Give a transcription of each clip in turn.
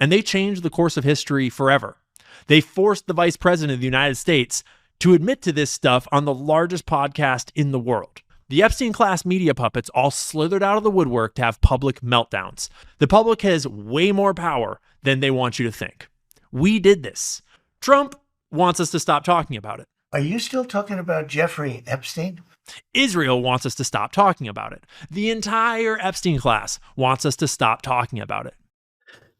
and they changed the course of history forever. They forced the vice president of the United States to admit to this stuff on the largest podcast in the world. The Epstein-class media puppets all slithered out of the woodwork to have public meltdowns. The public has way more power than they want you to think. We did this. Trump wants us to stop talking about it. Are you still talking about Jeffrey Epstein? Israel wants us to stop talking about it. The entire Epstein class wants us to stop talking about it.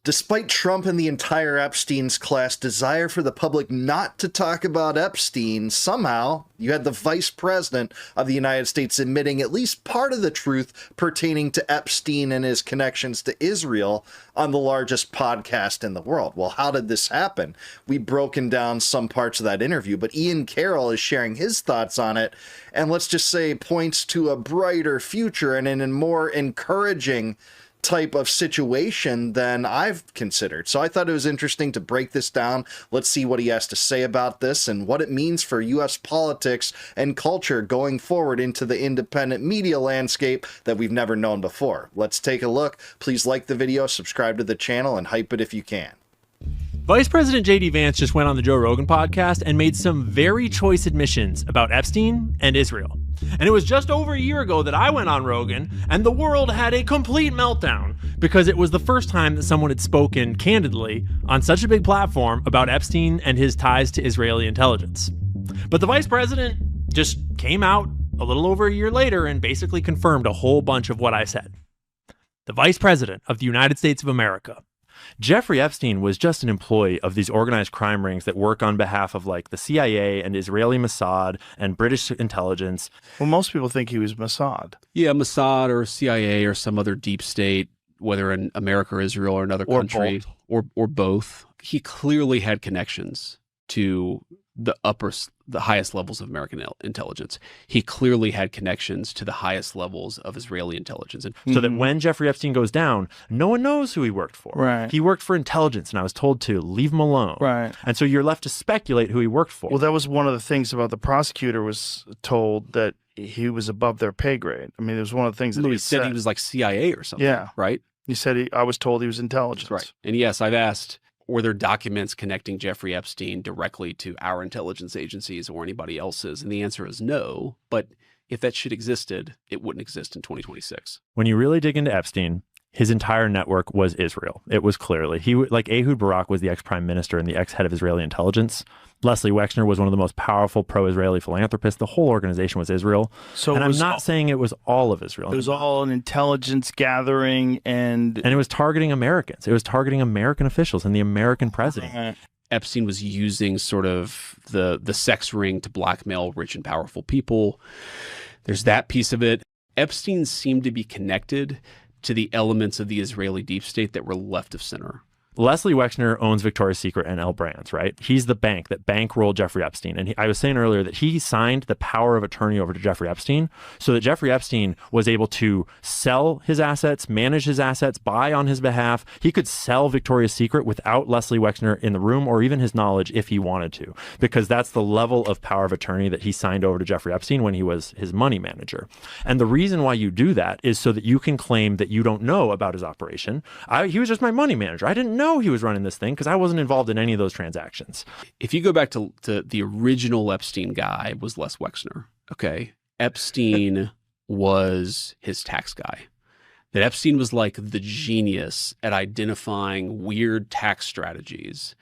Despite Trump and the entire Epstein's class desire for the public not to talk about Epstein, somehow you had the vice president of the United States admitting at least part of the truth pertaining to Epstein and his connections to Israel on the largest podcast in the world. Well, how did this happen? We've broken down some parts of that interview, but Carroll is sharing his thoughts on it, and let's just say points to a brighter future and in a more encouraging type of situation than I've considered. So I thought it was interesting to break this down. Let's see what he has to say about this and what it means for U.S. politics and culture going forward into the independent media landscape that we've never known before. Let's take a look. Please like the video, subscribe to the channel, and hype it if you can. Vice President J.D. Vance just went on the Joe Rogan podcast and made some very choice admissions about Epstein and Israel. And it was just over a year ago that I went on Rogan and the world had a complete meltdown because it was the first time that someone had spoken candidly on such a big platform about Epstein and his ties to Israeli intelligence. But the vice president just came out a little over a year later and basically confirmed a whole bunch of what I said. The vice president of the United States of America, Jeffrey Epstein, was just an employee of these organized crime rings that work on behalf of like the CIA and Israeli Mossad and British intelligence. Well, most people think he was Mossad. Yeah, Mossad or CIA or some other deep state, whether in America or Israel or another country, or both. He clearly had connections to the highest levels of American intelligence. He clearly had connections to the highest levels of Israeli intelligence. And so that when Jeffrey Epstein goes down, no one knows who he worked for. Right. He worked for intelligence, and I was told to leave him alone. Right. And so you're left to speculate who he worked for. Well, that was one of the things about the prosecutor was told that he was above their pay grade. I mean, it was one of the things that he said he was like CIA or something. Yeah. Right? He said I was told he was intelligence. That's right. And yes, I've asked, were there documents connecting Jeffrey Epstein directly to our intelligence agencies or anybody else's? And the answer is no. But if that shit existed, it wouldn't exist in 2026. When you really dig into Epstein, his entire network was Israel. It was clearly. Like Ehud Barak was the ex-prime minister and the ex-head of Israeli intelligence. Leslie Wexner was one of the most powerful pro-Israeli philanthropists. The whole organization was Israel. So and I'm not saying it was all of Israel. It was all an intelligence gathering and it was targeting Americans. It was targeting American officials and the American president. Epstein was using sort of the sex ring to blackmail rich and powerful people. There's that piece of it. Epstein seemed to be connected to the elements of the Israeli deep state that were left of center. Leslie Wexner owns Victoria's Secret and L Brands, right? He's the bank that bankrolled Jeffrey Epstein. And I was saying earlier that he signed the power of attorney over to Jeffrey Epstein so that Jeffrey Epstein was able to sell his assets, manage his assets, buy on his behalf. He could sell Victoria's Secret without Leslie Wexner in the room or even his knowledge if he wanted to, because that's the level of power of attorney that he signed over to Jeffrey Epstein when he was his money manager. And the reason why you do that is so that you can claim that you don't know about his operation. He was just my money manager. I didn't know he was running this thing because I wasn't involved in any of those transactions. If you go back to the original Epstein guy was Les Wexner, okay? Epstein was his tax guy. That Epstein was like the genius at identifying weird tax strategies.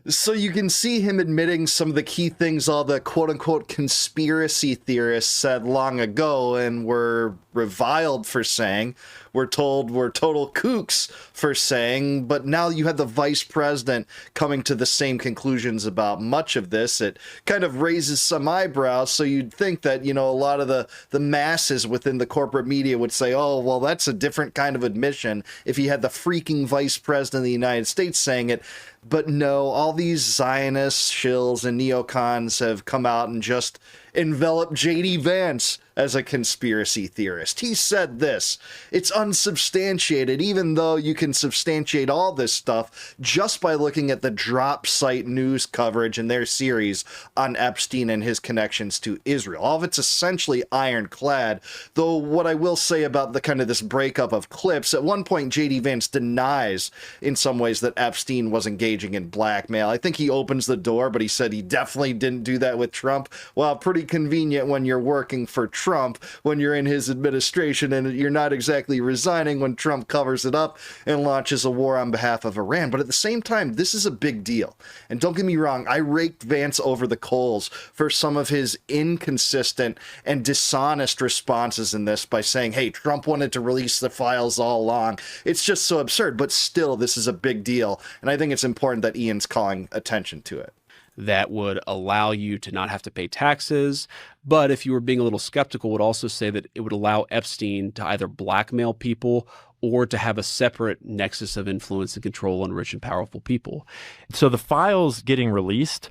So you can see him admitting some of the key things all the quote-unquote conspiracy theorists said long ago and were reviled for saying, we're told we're total kooks for saying, but now you have the vice president coming to the same conclusions about much of this. It kind of raises some eyebrows, so you'd think that, you know, a lot of the masses within the corporate media would say, oh, well, that's a different kind of admission if you had the freaking vice president of the United States saying it. But no, all these Zionist shills and neocons have come out and just envelop J.D. Vance as a conspiracy theorist. He said this: "It's unsubstantiated, even though you can substantiate all this stuff just by looking at the drop site news coverage in their series on Epstein and his connections to Israel. All of it's essentially ironclad, though what I will say about the kind of this breakup of clips, at one point J.D. Vance denies in some ways that Epstein was engaging in blackmail. I think he opens the door, but he said he definitely didn't do that with Trump. Well, pretty convenient when you're working for Trump, when you're in his administration, and you're not exactly resigning when Trump covers it up and launches a war on behalf of Iran. But at the same time, this is a big deal. And don't get me wrong, I raked Vance over the coals for some of his inconsistent and dishonest responses in this by saying, hey, Trump wanted to release the files all along. It's just so absurd, but still, this is a big deal. And I think it's important that Ian's calling attention to it. That would allow you to not have to pay taxes. But if you were being a little skeptical, would also say that it would allow Epstein to either blackmail people or to have a separate nexus of influence and control on rich and powerful people. So the files getting released,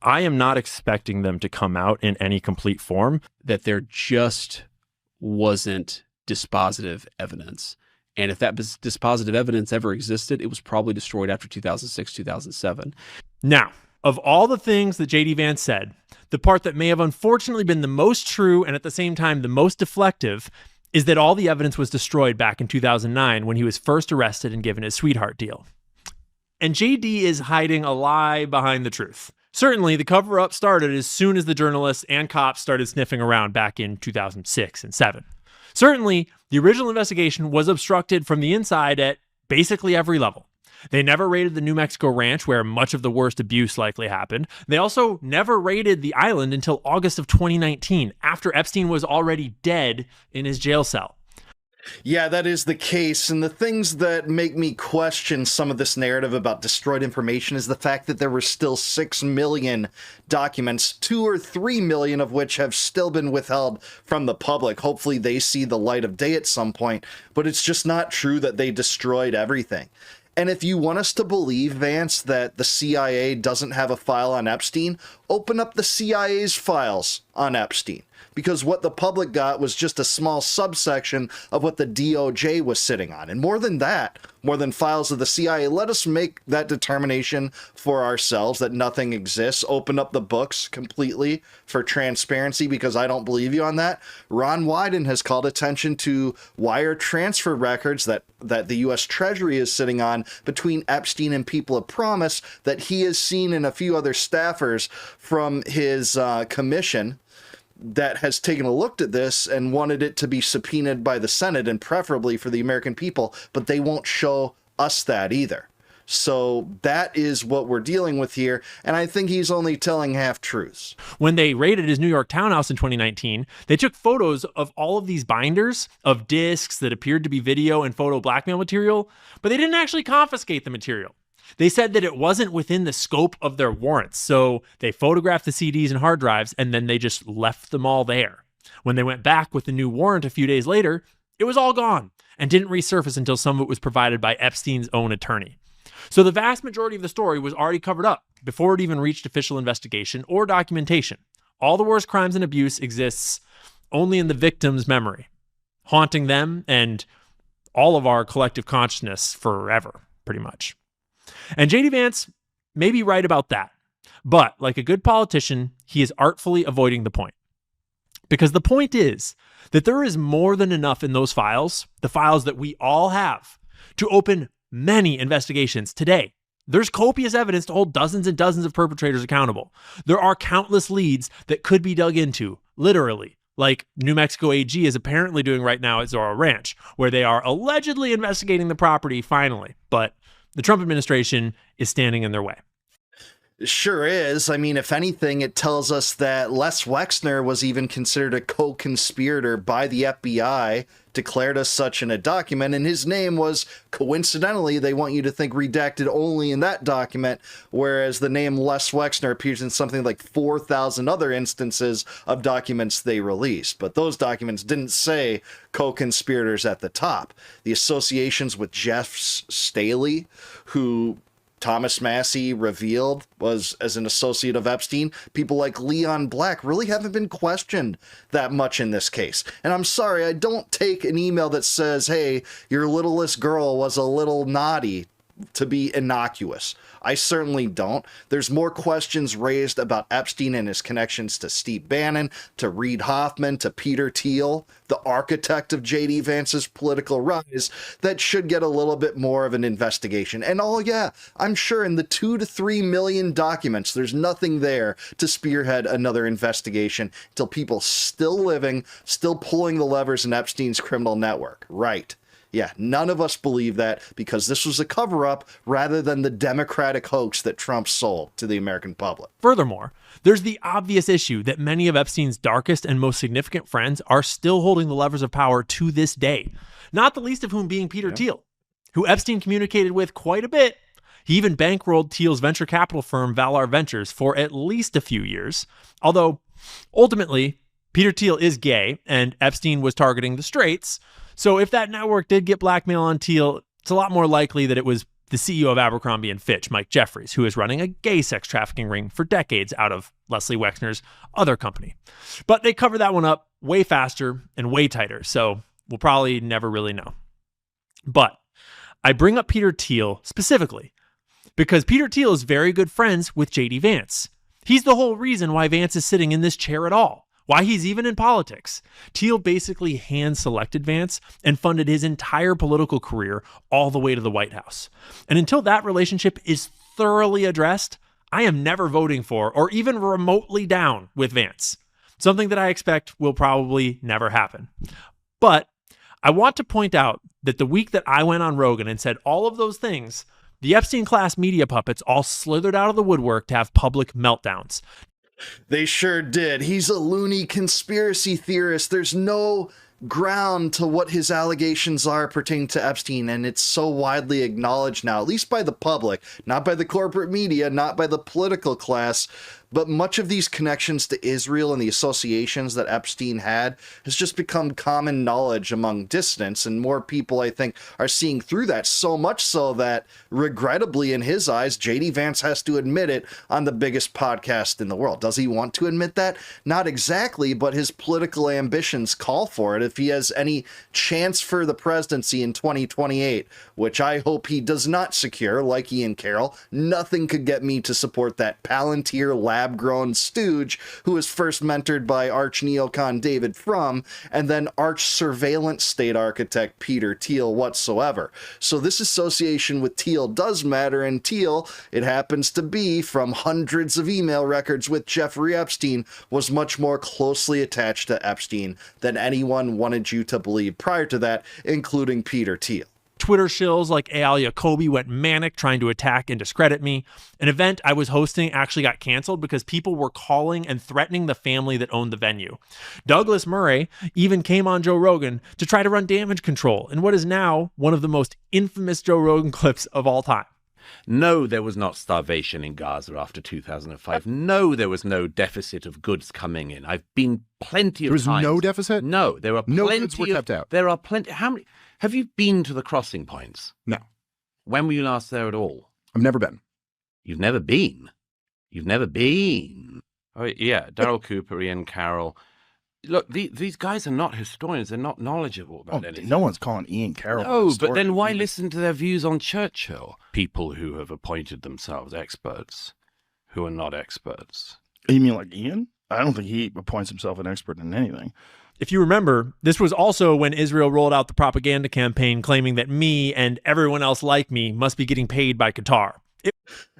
I am not expecting them to come out in any complete form. That there just wasn't dispositive evidence. And if that dispositive evidence ever existed, it was probably destroyed after 2006, 2007. Now, of all the things that J.D. Vance said, the part that may have unfortunately been the most true and at the same time the most deflective is that all the evidence was destroyed back in 2009 when he was first arrested and given his sweetheart deal. And J.D. is hiding a lie behind the truth. Certainly, the cover-up started as soon as the journalists and cops started sniffing around back in 2006 and 2007. Certainly, the original investigation was obstructed from the inside at basically every level. They never raided the New Mexico ranch where much of the worst abuse likely happened. They also never raided the island until August of 2019, after Epstein was already dead in his jail cell. Yeah, that is the case, and the things that make me question some of this narrative about destroyed information is the fact that there were still 6 million documents, 2 or 3 million of which have still been withheld from the public. Hopefully they see the light of day at some point, but it's just not true that they destroyed everything. And if you want us to believe, Vance, that the CIA doesn't have a file on Epstein, open up the CIA's files on Epstein. Because what the public got was just a small subsection of what the DOJ was sitting on. And more than that, more than files of the CIA, let us make that determination for ourselves that nothing exists. Open up the books completely for transparency, because I don't believe you on that. Ron Wyden has called attention to wire transfer records that the U.S. Treasury is sitting on between Epstein and people of promise that he has seen in a few other staffers from his commission that has taken a look at this and wanted it to be subpoenaed by the Senate and preferably for the American people, but they won't show us that either. So that is what we're dealing with here, and I think he's only telling half-truths. When they raided his New York townhouse in 2019, they took photos of all of these binders of discs that appeared to be video and photo blackmail material, but they didn't actually confiscate the material. They said that it wasn't within the scope of their warrants, so they photographed the CDs and hard drives, and then they just left them all there. When they went back with the new warrant a few days later, it was all gone and didn't resurface until some of it was provided by Epstein's own attorney. So the vast majority of the story was already covered up before it even reached official investigation or documentation. All the worst crimes and abuse exists only in the victim's memory, haunting them and all of our collective consciousness forever, pretty much. And J.D. Vance may be right about that. But like a good politician, he is artfully avoiding the point. Because the point is that there is more than enough in those files, the files that we all have, to open many investigations today. There's copious evidence to hold dozens and dozens of perpetrators accountable. There are countless leads that could be dug into, literally, like New Mexico AG is apparently doing right now at Zorro Ranch, where they are allegedly investigating the property finally. But the Trump administration is standing in their way. Sure is. I mean, if anything, it tells us that Les Wexner was even considered a co-conspirator by the FBI, declared as such in a document, and his name was, coincidentally, they want you to think, redacted only in that document, whereas the name Les Wexner appears in something like 4,000 other instances of documents they released. But those documents didn't say co-conspirators at the top. The associations with Jeff Staley, who Thomas Massey revealed was as an associate of Epstein, people like Leon Black really haven't been questioned that much in this case. And I'm sorry, I don't take an email that says, hey, your littlest girl was a little naughty to be innocuous. I certainly don't. There's more questions raised about Epstein and his connections to Steve Bannon, to Reid Hoffman, to Peter Thiel, the architect of J.D. Vance's political rise, that should get a little bit more of an investigation. And oh yeah, I'm sure in the 2 to 3 million documents, there's nothing there to spearhead another investigation until people still living, still pulling the levers in Epstein's criminal network. Right. Yeah, none of us believe that because this was a cover-up rather than the Democratic hoax that Trump sold to the American public. Furthermore, there's the obvious issue that many of Epstein's darkest and most significant friends are still holding the levers of power to this day, not the least of whom being Peter Thiel, who Epstein communicated with quite a bit. He even bankrolled Thiel's venture capital firm Valar Ventures for at least a few years, although ultimately Peter Thiel is gay and Epstein was targeting the straights. So if that network did get blackmail on Thiel, it's a lot more likely that it was the CEO of Abercrombie & Fitch, Mike Jeffries, who is running a gay sex trafficking ring for decades out of Leslie Wexner's other company. But they cover that one up way faster and way tighter, so we'll probably never really know. But I bring up Peter Thiel specifically because Peter Thiel is very good friends with J.D. Vance. He's the whole reason why Vance is sitting in this chair at all. Why he's even in politics. Thiel basically hand-selected Vance and funded his entire political career all the way to the White House. And until that relationship is thoroughly addressed, I am never voting for or even remotely down with Vance. Something that I expect will probably never happen. But I want to point out that the week that I went on Rogan and said all of those things, the Epstein-class media puppets all slithered out of the woodwork to have public meltdowns. They sure did. He's a loony conspiracy theorist. There's no ground to what his allegations are pertaining to Epstein, and it's so widely acknowledged now, at least by the public, not by the corporate media, not by the political class. But much of these connections to Israel and the associations that Epstein had has just become common knowledge among dissidents, and more people, I think, are seeing through that, so much so that, regrettably, in his eyes, J.D. Vance has to admit it on the biggest podcast in the world. Does he want to admit that? Not exactly, but his political ambitions call for it. If he has any chance for the presidency in 2028, which I hope he does not secure, like Ian Carroll, nothing could get me to support that Palantir lab-grown stooge who was first mentored by arch neocon David Frum and then arch surveillance state architect Peter Thiel whatsoever. So this association with Thiel does matter, and Thiel, it happens to be, from hundreds of email records with Jeffrey Epstein, was much more closely attached to Epstein than anyone wanted you to believe prior to that, including Peter Thiel. Twitter shills like Eyal Jacoby went manic trying to attack and discredit me. An event I was hosting actually got canceled because people were calling and threatening the family that owned the venue. Douglas Murray even came on Joe Rogan to try to run damage control in what is now one of the most infamous Joe Rogan clips of all time. No, there was not starvation in Gaza after 2005. No, there was no deficit of goods coming in. I've been plenty of times. There was no deficit? No, there are plenty. No goods were kept out. There are plenty. How many? Have you been to the crossing points? No. When were you last there at all? I've never been. You've never been? You've never been? Oh, yeah, Daryl Cooper, Ian Carroll. Look, these guys are not historians. They're not knowledgeable about anything. No one's calling Ian Carroll. No, but then why listen to their views on Churchill? People who have appointed themselves experts who are not experts. You mean like Ian? I don't think he appoints himself an expert in anything. If you remember, this was also when Israel rolled out the propaganda campaign claiming that me and everyone else like me must be getting paid by Qatar.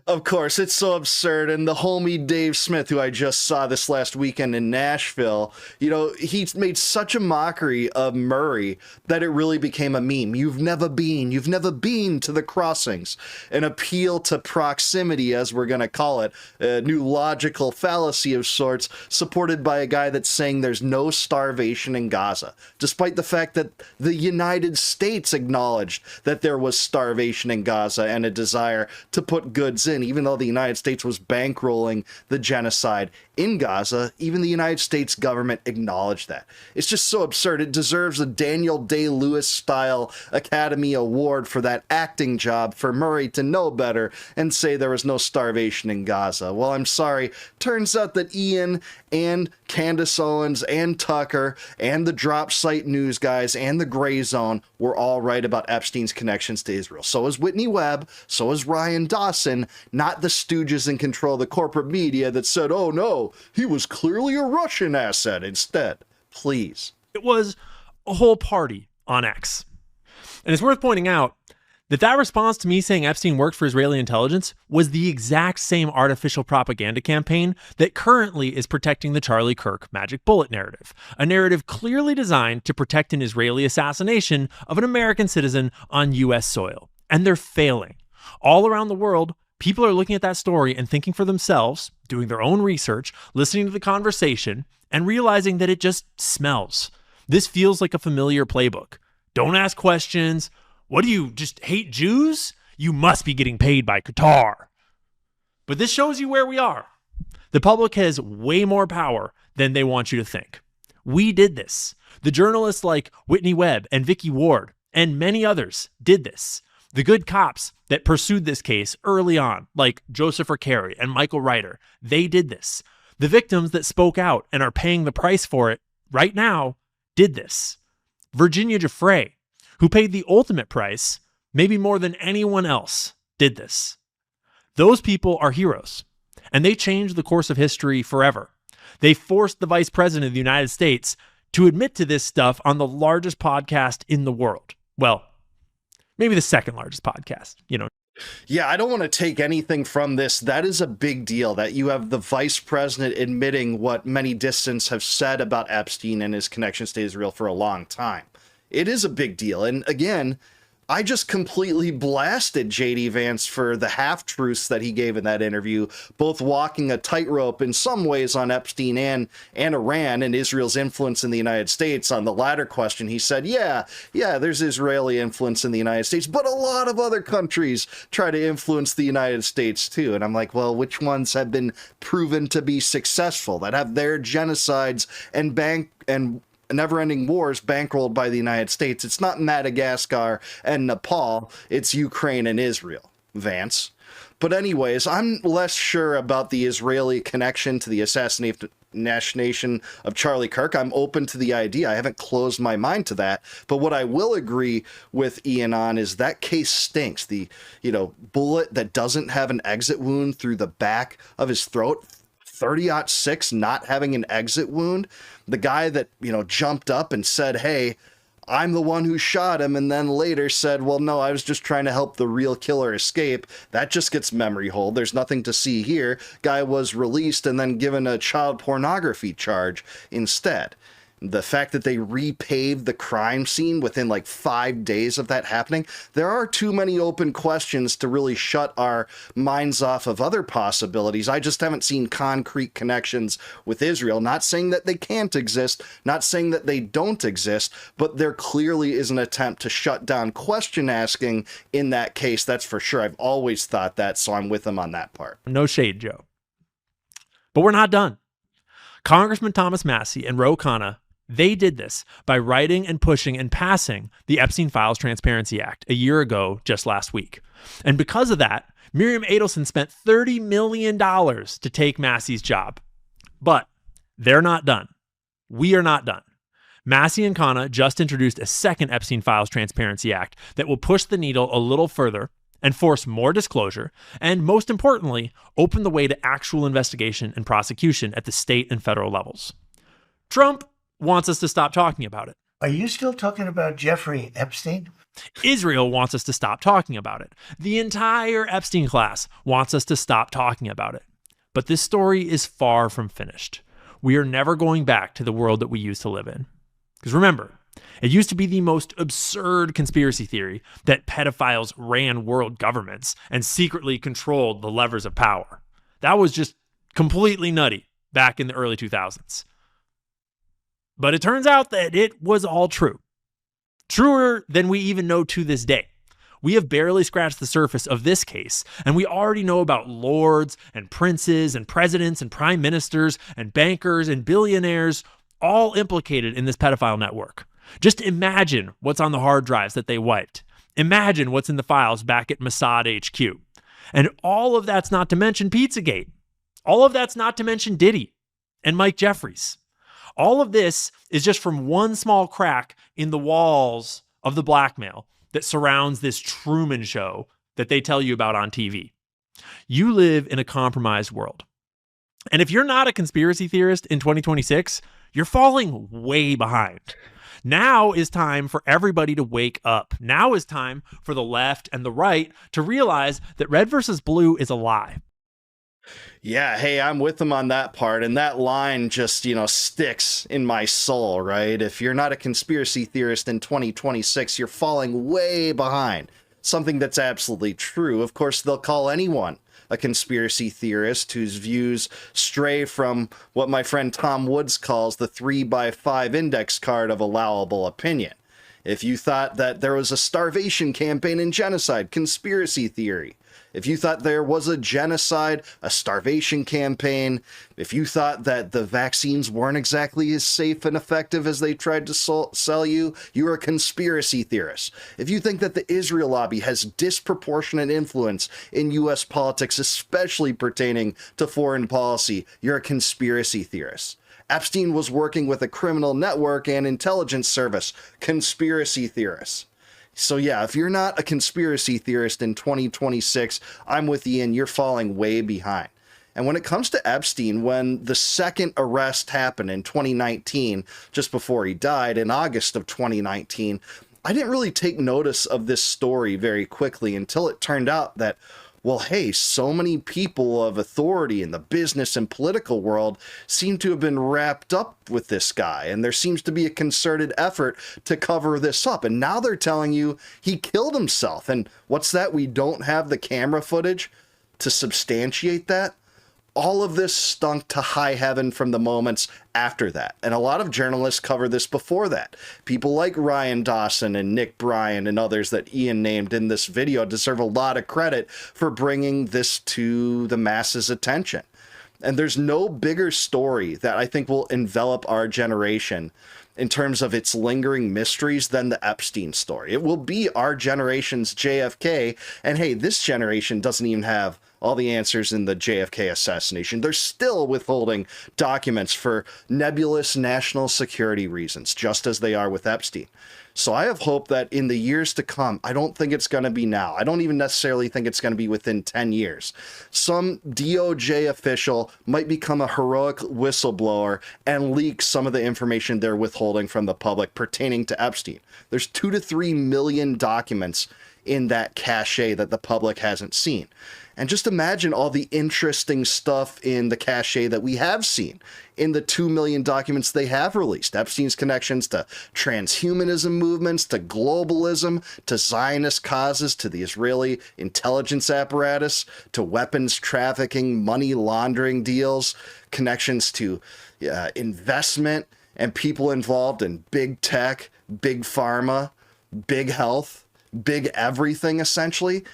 Of course, it's so absurd. And the homie Dave Smith, who I just saw this last weekend in Nashville, you know, he made such a mockery of Murray that it really became a meme. You've never been to the crossings. An appeal to proximity, as we're going to call it, a new logical fallacy of sorts, supported by a guy that's saying there's no starvation in Gaza, despite the fact that the United States acknowledged that there was starvation in Gaza and a desire to put goods in. And even though the United States was bankrolling the genocide in Gaza, even the United States government acknowledged that. It's just so absurd. It deserves a Daniel Day-Lewis style Academy Award for that acting job for Murray to know better and say there was no starvation in Gaza. Well, I'm sorry. Turns out that Ian and Candace Owens and Tucker and the Drop Site News guys and the Gray Zone were all right about Epstein's connections to Israel. So is Whitney Webb, so is Ryan Dawson, not the stooges in control of the corporate media that said, oh no, he was clearly a Russian asset instead. Please. It was a whole party on X. And it's worth pointing out that response to me saying Epstein worked for Israeli intelligence was the exact same artificial propaganda campaign that currently is protecting the Charlie Kirk magic bullet narrative, a narrative clearly designed to protect an Israeli assassination of an American citizen on U.S. soil. And they're failing. All around the world, people are looking at that story and thinking for themselves, doing their own research, listening to the conversation, and realizing that it just smells. This feels like a familiar playbook. Don't ask questions. What do you just hate Jews? You must be getting paid by Qatar. But this shows you where we are. The public has way more power than they want you to think. We did this. The journalists like Whitney Webb and Vicky Ward and many others did this. The good cops that pursued this case early on, like Joseph Carey and Michael Ryder, they did this. The victims that spoke out and are paying the price for it right now did this. Virginia Giuffre, who paid the ultimate price, maybe more than anyone else, did this. Those people are heroes, and they changed the course of history forever. They forced the Vice President of the United States to admit to this stuff on the largest podcast in the world. Well, maybe the second largest podcast, Yeah, I don't want to take anything from this. That is a big deal that you have the vice president admitting what many dissidents have said about Epstein and his connections to Israel for a long time. It is a big deal. And again, I just completely blasted JD Vance for the half-truths that he gave in that interview, both walking a tightrope in some ways on Epstein and Iran and Israel's influence in the United States. On the latter question, he said, yeah, there's Israeli influence in the United States, but a lot of other countries try to influence the United States too. And I'm like, well, which ones have been proven to be successful, that have their genocides and never-ending wars bankrolled by the United States? It's not Madagascar and Nepal, it's Ukraine and Israel, Vance. But anyways, I'm less sure about the Israeli connection to the assassination of Charlie Kirk. I'm open to the idea. I haven't closed my mind to that. But what I will agree with Ian on is that case stinks. The, bullet that doesn't have an exit wound through the back of his throat, 30-06 not having an exit wound. The guy that, jumped up and said, hey, I'm the one who shot him, and then later said, well, no, I was just trying to help the real killer escape. That just gets memory hold. There's nothing to see here. Guy was released and then given a child pornography charge instead. The fact that they repaved the crime scene within like 5 days of that happening, there are too many open questions to really shut our minds off of other possibilities. I just haven't seen concrete connections with Israel. Not saying that they can't exist, not saying that they don't exist, but there clearly is an attempt to shut down question asking in that case. That's for sure. I've always thought that, so I'm with them on that part. No shade, Joe. But we're not done. Congressman Thomas Massie and Ro Khanna, they did this by writing and pushing and passing the Epstein Files Transparency Act a year ago, just last week. And because of that, Miriam Adelson spent $30 million to take Massie's job. But they're not done. We are not done. Massie and Khanna just introduced a second Epstein Files Transparency Act that will push the needle a little further and force more disclosure, and most importantly, open the way to actual investigation and prosecution at the state and federal levels. Trump wants us to stop talking about it. Are you still talking about Jeffrey Epstein? Israel wants us to stop talking about it. The entire Epstein class wants us to stop talking about it. But this story is far from finished. We are never going back to the world that we used to live in. Because remember, it used to be the most absurd conspiracy theory that pedophiles ran world governments and secretly controlled the levers of power. That was just completely nutty back in the early 2000s. But it turns out that it was all true. Truer than we even know to this day. We have barely scratched the surface of this case, and we already know about lords and princes and presidents and prime ministers and bankers and billionaires all implicated in this pedophile network. Just imagine what's on the hard drives that they wiped. Imagine what's in the files back at Mossad HQ. And all of that's not to mention Pizzagate. All of that's not to mention Diddy and Mike Jeffries. All of this is just from one small crack in the walls of the blackmail that surrounds this Truman Show that they tell you about on TV. You live in a compromised world. And if you're not a conspiracy theorist in 2026, you're falling way behind. Now is time for everybody to wake up. Now is time for the left and the right to realize that red versus blue is a lie. Yeah, hey, I'm with them on that part, and that line just, sticks in my soul, right? If you're not a conspiracy theorist in 2026, you're falling way behind. Something that's absolutely true. Of course, they'll call anyone a conspiracy theorist whose views stray from what my friend Tom Woods calls the 3x5 index card of allowable opinion. If you thought that there was a starvation campaign and genocide, conspiracy theory. If you thought there was a genocide, a starvation campaign, if you thought that the vaccines weren't exactly as safe and effective as they tried to sell you, you're a conspiracy theorist. If you think that the Israel lobby has disproportionate influence in U.S. politics, especially pertaining to foreign policy, you're a conspiracy theorist. Epstein was working with a criminal network and intelligence service, conspiracy theorists. So yeah, if you're not a conspiracy theorist in 2026, I'm with Ian, you're falling way behind. And when it comes to Epstein, when the second arrest happened in 2019, just before he died in August of 2019, I didn't really take notice of this story very quickly until it turned out that, well, hey, so many people of authority in the business and political world seem to have been wrapped up with this guy, and there seems to be a concerted effort to cover this up. And now they're telling you he killed himself. And what's that? We don't have the camera footage to substantiate that? All of this stunk to high heaven from the moments after that. And a lot of journalists cover this before that. People like Ryan Dawson and Nick Bryan and others that Ian named in this video deserve a lot of credit for bringing this to the masses' attention. And there's no bigger story that I think will envelop our generation in terms of its lingering mysteries than the Epstein story. It will be our generation's JFK. And hey, this generation doesn't even have all the answers in the JFK assassination. They're still withholding documents for nebulous national security reasons, just as they are with Epstein. So I have hope that in the years to come, I don't think it's going to be now. I don't even necessarily think it's going to be within 10 years. Some DOJ official might become a heroic whistleblower and leak some of the information they're withholding from the public pertaining to Epstein. There's 2 to 3 million documents in that cache that the public hasn't seen. And just imagine all the interesting stuff in the cache that we have seen in the 2 million documents they have released. Epstein's connections to transhumanism movements, to globalism, to Zionist causes, to the Israeli intelligence apparatus, to weapons trafficking, money laundering deals, connections to investment and people involved in big tech, big pharma, big health, big everything, essentially.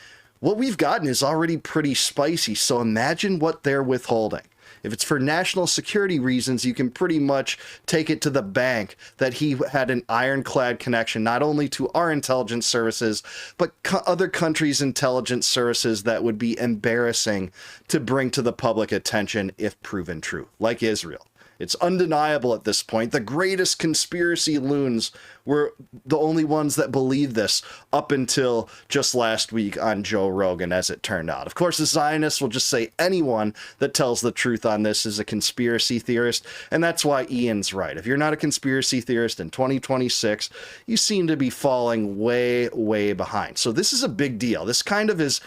What we've gotten is already pretty spicy, so imagine what they're withholding. If it's for national security reasons, you can pretty much take it to the bank that he had an ironclad connection not only to our intelligence services, but other countries' intelligence services that would be embarrassing to bring to the public attention if proven true, like Israel. It's undeniable at this point. The greatest conspiracy loons were the only ones that believed this up until just last week on Joe Rogan, as it turned out. Of course, the Zionists will just say anyone that tells the truth on this is a conspiracy theorist, and that's why Ian's right. If you're not a conspiracy theorist in 2026, you seem to be falling way, way behind. So this is a big deal. This kind of is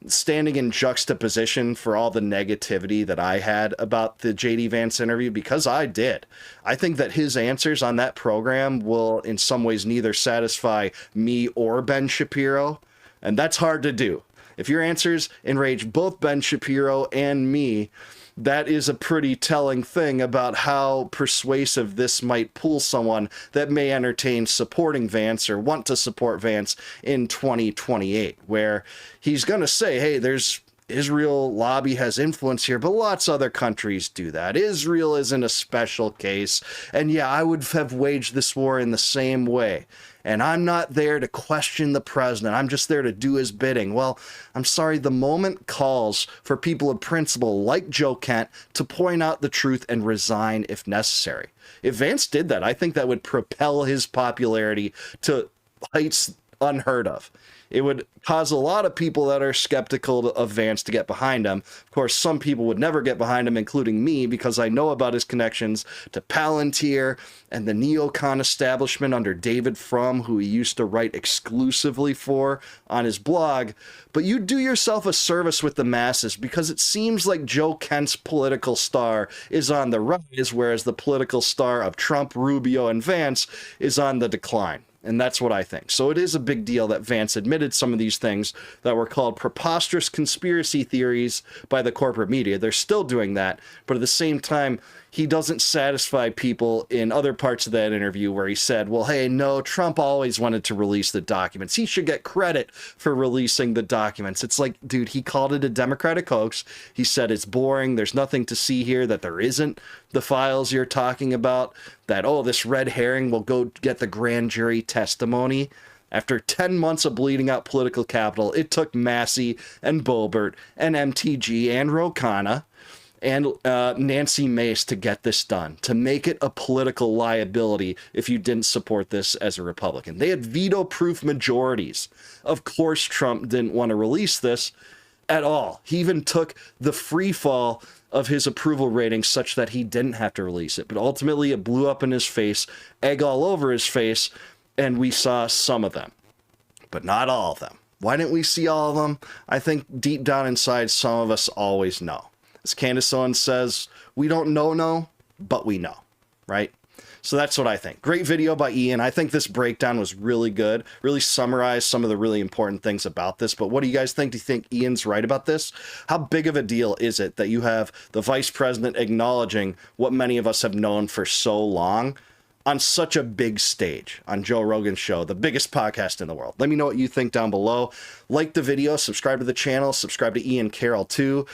standing in juxtaposition for all the negativity that I had about the JD Vance interview, because I did. I think that his answers on that program will in some ways neither satisfy me or Ben Shapiro, and that's hard to do. If your answers enrage both Ben Shapiro and me, that is a pretty telling thing about how persuasive this might pull someone that may entertain supporting Vance or want to support Vance in 2028, where he's going to say, hey, there's Israel lobby has influence here, but lots of other countries do that. Israel isn't a special case. And yeah, I would have waged this war in the same way. And I'm not there to question the president. I'm just there to do his bidding. Well, I'm sorry, the moment calls for people of principle like Joe Kent to point out the truth and resign if necessary. If Vance did that, I think that would propel his popularity to heights unheard of. It would cause a lot of people that are skeptical of Vance to get behind him. Of course, some people would never get behind him, including me, because I know about his connections to Palantir and the neocon establishment under David Frum, who he used to write exclusively for on his blog. But you do yourself a service with the masses, because it seems like Joe Kent's political star is on the rise, whereas the political star of Trump, Rubio, and Vance is on the decline. And that's what I think. So it is a big deal that Vance admitted some of these things that were called preposterous conspiracy theories by the corporate media. They're still doing that, but at the same time, he doesn't satisfy people in other parts of that interview where he said, well, hey, no, Trump always wanted to release the documents. He should get credit for releasing the documents. It's like, dude, he called it a Democratic hoax. He said it's boring. There's nothing to see here, that there isn't the files you're talking about, that, oh, this red herring will go get the grand jury testimony. After 10 months of bleeding out political capital, it took Massey and Boebert and MTG and Ro Khanna and Nancy Mace to get this done, to make it a political liability if you didn't support this as a Republican. They had veto-proof majorities. Of course, Trump didn't want to release this at all. He even took the free fall of his approval rating such that he didn't have to release it. But ultimately, it blew up in his face, egg all over his face, and we saw some of them, but not all of them. Why didn't we see all of them? I think deep down inside, some of us always know. As Candace Owens says, we don't know, but we know, right? So that's what I think. Great video by Ian. I think this breakdown was really good, really summarized some of the really important things about this. But what do you guys think? Do you think Ian's right about this? How big of a deal is it that you have the vice president acknowledging what many of us have known for so long on such a big stage on Joe Rogan's show, the biggest podcast in the world? Let me know what you think down below. Like the video, subscribe to the channel, subscribe to Ian Carroll too.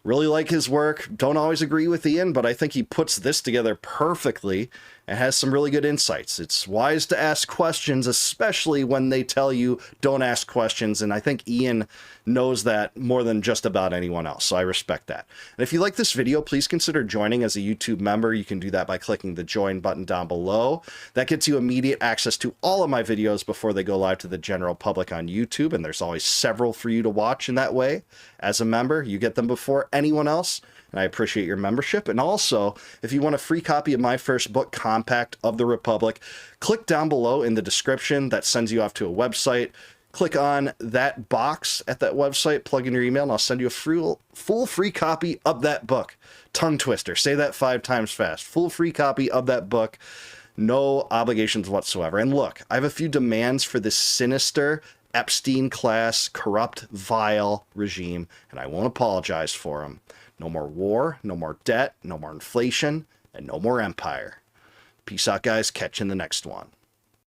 Really like his work. Don't always agree with Ian, but I think he puts this together perfectly and has some really good insights. It's wise to ask questions, especially when they tell you don't ask questions. And I think Ian knows that more than just about anyone else. So I respect that. And if you like this video, please consider joining as a YouTube member. You can do that by clicking the join button down below. That gets you immediate access to all of my videos before they go live to the general public on YouTube. And there's always several for you to watch in that way. As a member, you get them before anyone else. And I appreciate your membership. And also, if you want a free copy of my first book, Compact of the Republic, click down below in the description. That sends you off to a website. Click on that box at that website, plug in your email, and I'll send you a full free copy of that book. Tongue twister. Say that 5 times fast. Full free copy of that book. No obligations whatsoever. And look, I have a few demands for this sinister Epstein-class, corrupt, vile regime, and I won't apologize for them. No more war, no more debt, no more inflation, and no more empire. Peace out, guys. Catch you in the next one.